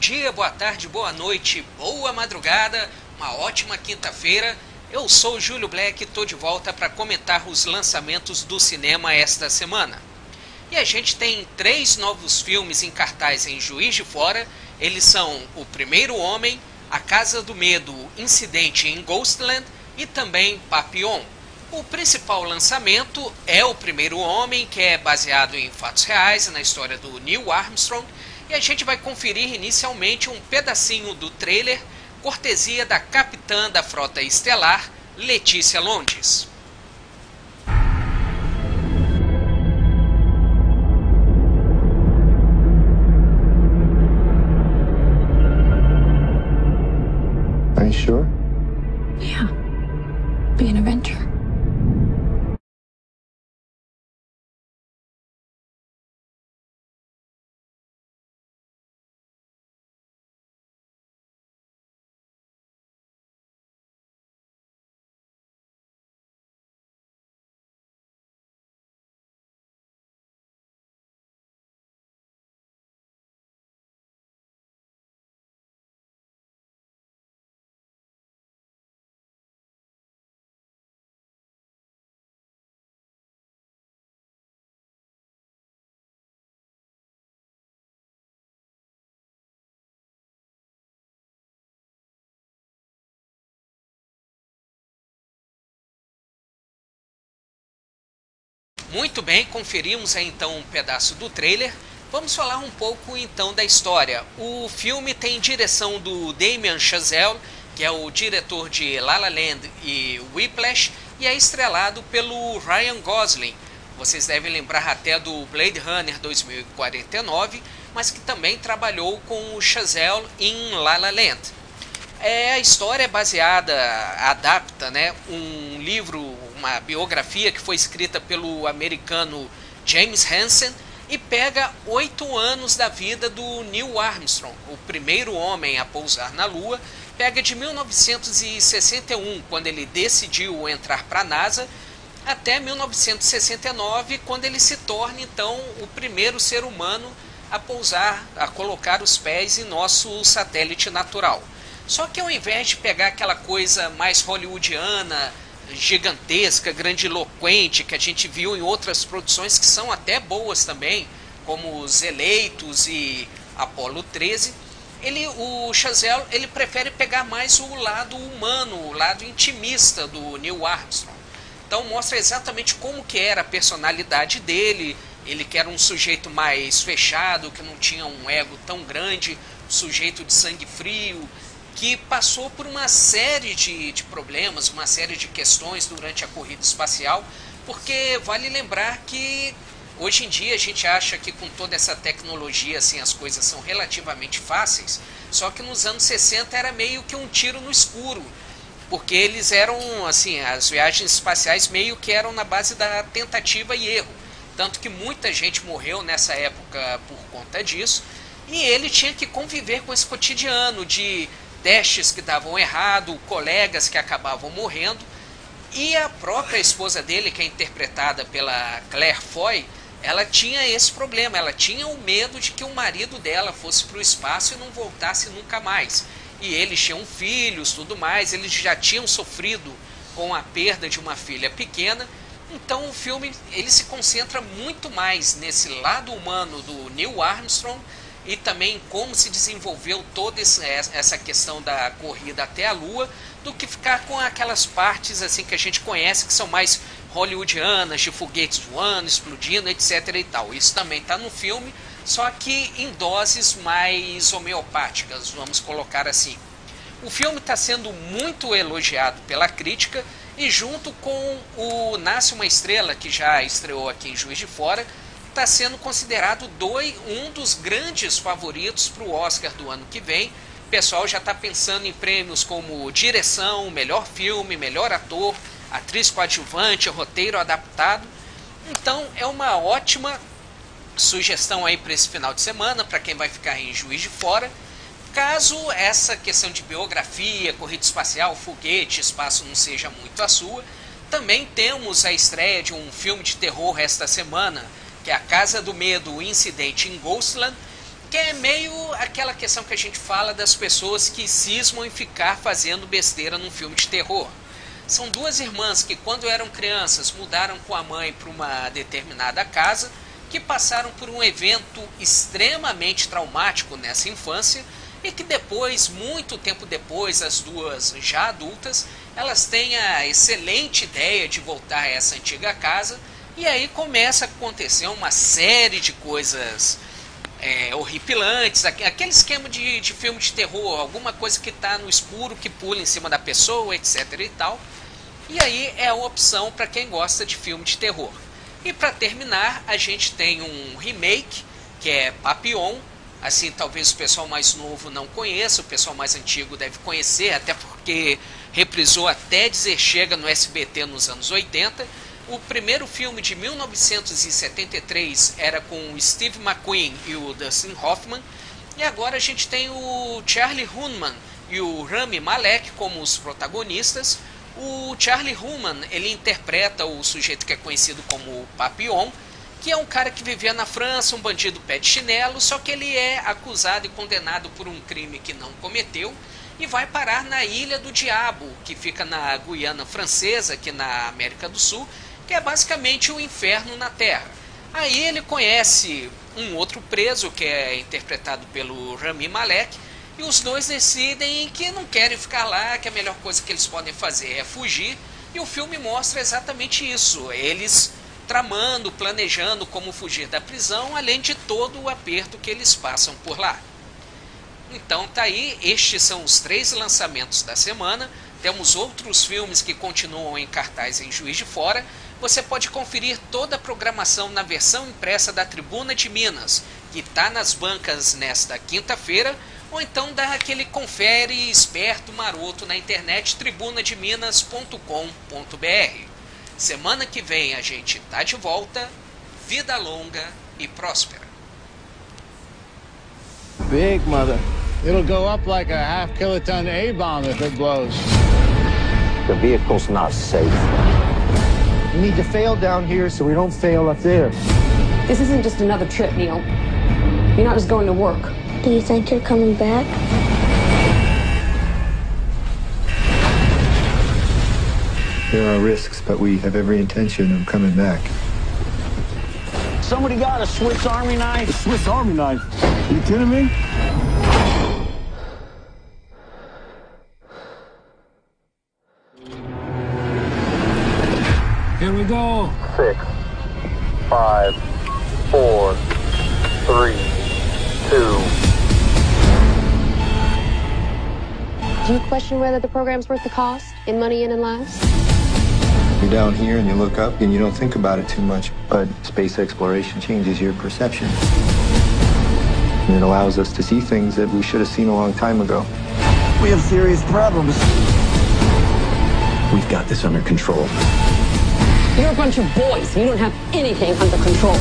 dia, boa tarde, boa noite, boa madrugada, uma ótima quinta-feira. Eu sou o Júlio Black e estou de volta para comentar os lançamentos do cinema esta semana. E a gente tem 3 novos filmes em cartaz em Juiz de Fora. Eles são O Primeiro Homem, A Casa do Medo, Incidente em Ghostland e também Papillon. O principal lançamento é O Primeiro Homem, que é baseado em fatos reais, na história do Neil Armstrong, e a gente vai conferir inicialmente um pedacinho do trailer, cortesia da capitã da frota estelar, Letícia Londes. Are you sure? Yeah. Be an adventure. Muito bem, conferimos aí então um pedaço do trailer. Vamos falar um pouco então da história. O filme tem direção do Damien Chazelle, que é o diretor de La La Land e Whiplash, e é estrelado pelo Ryan Gosling. Vocês devem lembrar até do Blade Runner 2049, mas que também trabalhou com o Chazelle em La La Land. A história é baseada, adapta, um livro, uma biografia que foi escrita pelo americano James Hansen e pega 8 anos da vida do Neil Armstrong, o primeiro homem a pousar na Lua. Pega de 1961, quando ele decidiu entrar para a NASA, até 1969, quando ele se torna então o primeiro ser humano a pousar, a colocar os pés em nosso satélite natural. Só que ao invés de pegar aquela coisa mais hollywoodiana, gigantesca, grandiloquente, que a gente viu em outras produções que são até boas também, como Os Eleitos e Apollo 13, o Chazelle ele prefere pegar mais o lado humano, o lado intimista do Neil Armstrong. Então mostra exatamente como que era a personalidade dele. Ele que era um sujeito mais fechado, que não tinha um ego tão grande, um sujeito de sangue frio, que passou por uma série de problemas, uma série de questões durante a corrida espacial, porque vale lembrar que hoje em dia a gente acha que com toda essa tecnologia assim, as coisas são relativamente fáceis, só que nos anos 60 era meio que um tiro no escuro, porque eles eram, assim, as viagens espaciais meio que eram na base da tentativa e erro, tanto que muita gente morreu nessa época por conta disso, e ele tinha que conviver com esse cotidiano de testes que davam errado, colegas que acabavam morrendo, e a própria esposa dele, que é interpretada pela Claire Foy, ela tinha esse problema, ela tinha o medo de que o marido dela fosse para o espaço e não voltasse nunca mais. E eles tinham filhos, tudo mais, eles já tinham sofrido com a perda de uma filha pequena, então o filme ele se concentra muito mais nesse lado humano do Neil Armstrong, e também como se desenvolveu toda essa questão da corrida até a Lua, do que ficar com aquelas partes assim que a gente conhece, que são mais hollywoodianas, de foguetes voando, explodindo, etc. e tal. Isso também está no filme, só que em doses mais homeopáticas, vamos colocar assim. O filme está sendo muito elogiado pela crítica, e junto com o Nasce uma Estrela, que já estreou aqui em Juiz de Fora, está sendo considerado um dos grandes favoritos para o Oscar do ano que vem. O pessoal já está pensando em prêmios como direção, melhor filme, melhor ator, atriz coadjuvante, roteiro adaptado. Então é uma ótima sugestão aí para esse final de semana, para quem vai ficar em Juiz de Fora. Caso essa questão de biografia, corrida espacial, foguete, espaço não seja muito a sua, também temos a estreia de um filme de terror esta semana, que é A Casa do Medo, o Incidente em Ghostland, porque é meio aquela questão que a gente fala das pessoas que cismam em ficar fazendo besteira num filme de terror. São duas irmãs que, quando eram crianças, mudaram com a mãe para uma determinada casa, que passaram por um evento extremamente traumático nessa infância e que depois, muito tempo depois, as duas já adultas, elas têm a excelente ideia de voltar a essa antiga casa, e aí começa a acontecer uma série de coisas horripilantes, aquele esquema de filme de terror, alguma coisa que está no escuro, que pula em cima da pessoa, etc e tal. E aí é a opção para quem gosta de filme de terror. E para terminar, a gente tem um remake, que é Papillon. Assim, talvez o pessoal mais novo não conheça, o pessoal mais antigo deve conhecer, até porque reprisou até dizer chega no SBT nos anos 80. O primeiro filme de 1973 era com o Steve McQueen e o Dustin Hoffman. E agora a gente tem o Charlie Hunnam e o Rami Malek como os protagonistas. O Charlie Hunnam, ele interpreta o sujeito que é conhecido como Papillon, que é um cara que vivia na França, um bandido pé de chinelo, só que ele é acusado e condenado por um crime que não cometeu e vai parar na Ilha do Diabo, que fica na Guiana Francesa, aqui na América do Sul, que é basicamente o inferno na Terra. Aí ele conhece um outro preso, que é interpretado pelo Rami Malek, e os dois decidem que não querem ficar lá, que a melhor coisa que eles podem fazer é fugir, e o filme mostra exatamente isso, eles tramando, planejando como fugir da prisão, além de todo o aperto que eles passam por lá. Então tá aí, estes são os 3 lançamentos da semana. Temos outros filmes que continuam em cartaz em Juiz de Fora. Você pode conferir toda a programação na versão impressa da Tribuna de Minas, que está nas bancas nesta quinta-feira, ou então dá aquele confere esperto maroto na internet tribunademinas.com.br. Semana que vem a gente tá de volta. Vida longa e próspera. Big, mother. It'll go up like a half-kiloton A-bomb if it blows. The vehicle's not safe. We need to fail down here so we don't fail up there. This isn't just another trip, Neil. You're not just going to work. Do you think you're coming back? There are risks, but we have every intention of coming back. Somebody got a Swiss Army knife? A Swiss Army knife? You kidding me? Here we go. 6, 5, 4, 3, 2. Do you question whether the program's worth the cost in money and in lives? You're down here and you look up and you don't think about it too much, but space exploration changes your perception. And it allows us to see things that we should have seen a long time ago. We have serious problems. We've got this under control. You're a bunch of boys. You don't have anything under control.